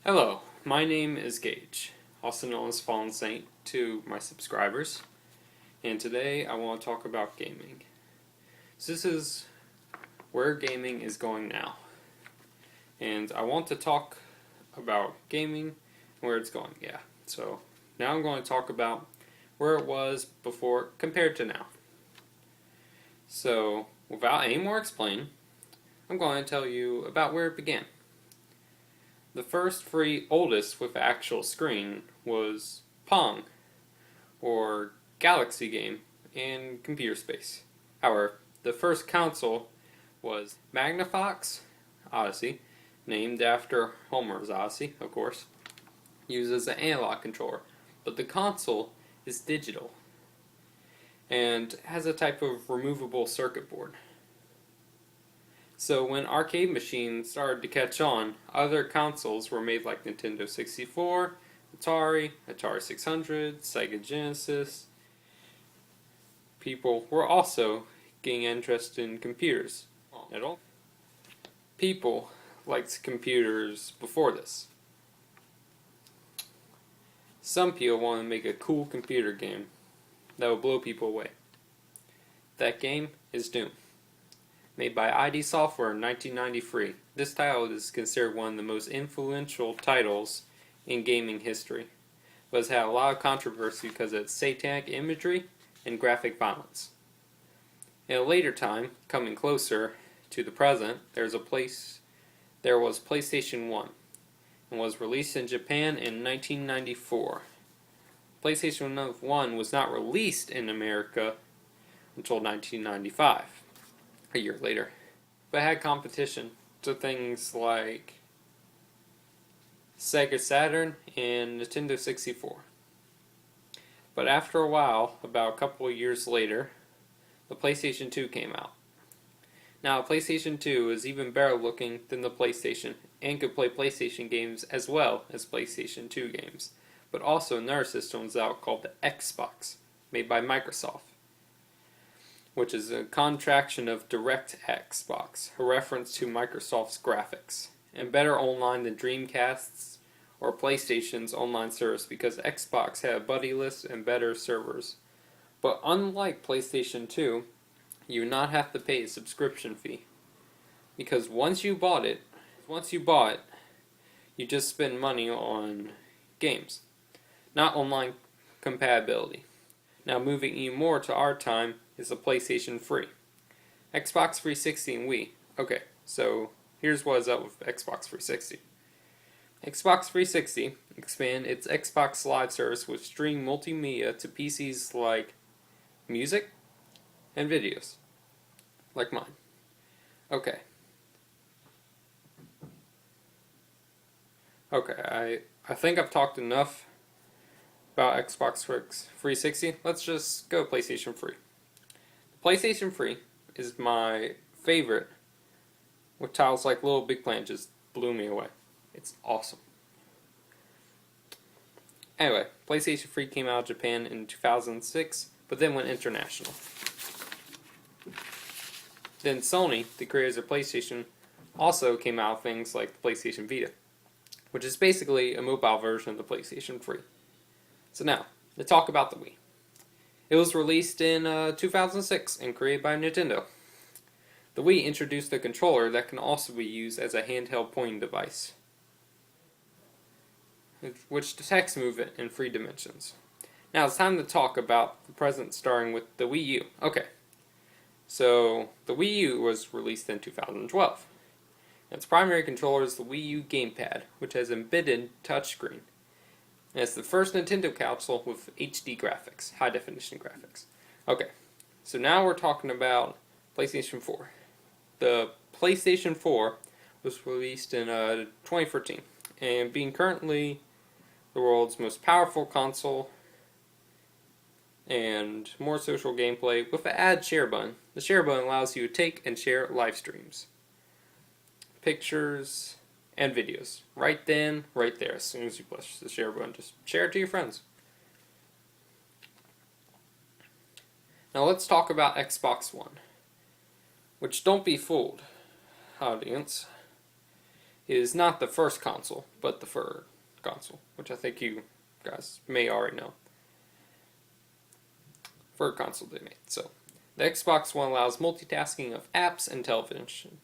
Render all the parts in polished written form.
Hello, my name is Gage, also known as Fallen Saint to my subscribers, and today I want to talk about gaming. So this is where gaming is going now, and I want to talk about gaming and where it's going, So now I'm going to talk about where it was before compared to now. So without any more explaining, I'm going to tell you about where it began. The first free oldest with actual screen was Pong, or Galaxy game, in computer space. However, the first console was Magnavox Odyssey, named after Homer's Odyssey, of course, uses an analog controller, but the console is digital and has a type of removable circuit board. So when arcade machines started to catch on, other consoles were made like Nintendo 64, Atari, Atari 600, Sega Genesis. People were also getting interested in computers. At all. People liked computers before this. Some people wanted to make a cool computer game that would blow people away. That game is Doom. Made by ID Software in 1993. This title is considered one of the most influential titles in gaming history, but has had a lot of controversy because of its satanic imagery and graphic violence. In a later time, coming closer to the present, there was PlayStation 1, and was released in Japan in 1994. PlayStation 1 was not released in America until 1995. A year later. But had competition to things like Sega Saturn and Nintendo 64. But after a while, about a couple of years later, the PlayStation 2 came out. Now, PlayStation 2 is even better looking than the PlayStation and could play PlayStation games as well as PlayStation 2 games. But also another system was out called the Xbox, made by Microsoft, which is a contraction of DirectX Box, a reference to Microsoft's graphics, and better online than Dreamcast's or PlayStation's online service because Xbox had a buddy list and better servers. But unlike PlayStation 2, you would not have to pay a subscription fee, because once you bought it, you just spend money on games, not online compatibility. Now moving even more to our time is the PlayStation 3. Xbox 360 and Wii. Okay, so here's what is up with Xbox 360. Xbox 360 expanded its Xbox Live service with stream multimedia to PCs like music and videos, like mine. Okay, I think I've talked enough about Xbox 360. Let's just go PlayStation 3. PlayStation 3 is my favorite, with titles like Little Big Planet just blew me away. It's awesome. Anyway, PlayStation 3 came out of Japan in 2006, but then went international. Then Sony, the creators of PlayStation, also came out with things like the PlayStation Vita, which is basically a mobile version of the PlayStation 3. So now, to talk about the Wii. It was released in 2006 and created by Nintendo. The Wii introduced a controller that can also be used as a handheld pointing device, which detects movement in 3 dimensions. Now it's time to talk about the present, starting with the Wii U. Okay, so the Wii U was released in 2012. Its primary controller is the Wii U gamepad, which has embedded touchscreen. And it's the first Nintendo console with HD graphics, high definition graphics. Okay, so now we're talking about PlayStation 4. The PlayStation 4 was released in 2013, and being currently the world's most powerful console and more social gameplay with an add share button. The share button allows you to take and share live streams, pictures, and videos. Right then, right there. As soon as you push the share button, just share it to your friends. Now let's talk about Xbox One. Which, don't be fooled, audience. is not the first console, but the third console, which I think you guys may already know. Third console they made. So, the Xbox One allows multitasking of apps and television.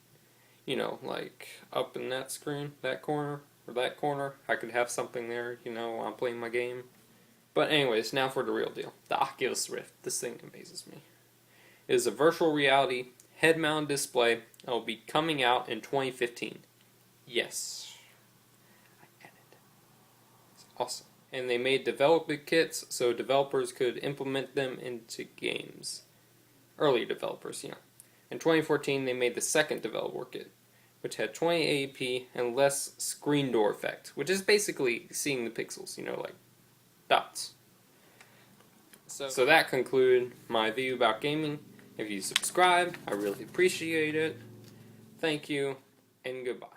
You know, like up in that screen, that corner, or that corner, I could have something there, you know, while I'm playing my game. But anyways, now for the real deal. The Oculus Rift. This thing amazes me. It is a virtual reality, head-mounted display, and will be coming out in 2015. Yes. I get it. It's awesome. And they made developer kits so developers could implement them into games. Early developers, you know. In 2014, they made the second developer kit, which had 2080p and less screen door effect, which is basically seeing the pixels, you know, like dots. So that concluded my video about gaming. If you subscribe, I really appreciate it. Thank you, and goodbye.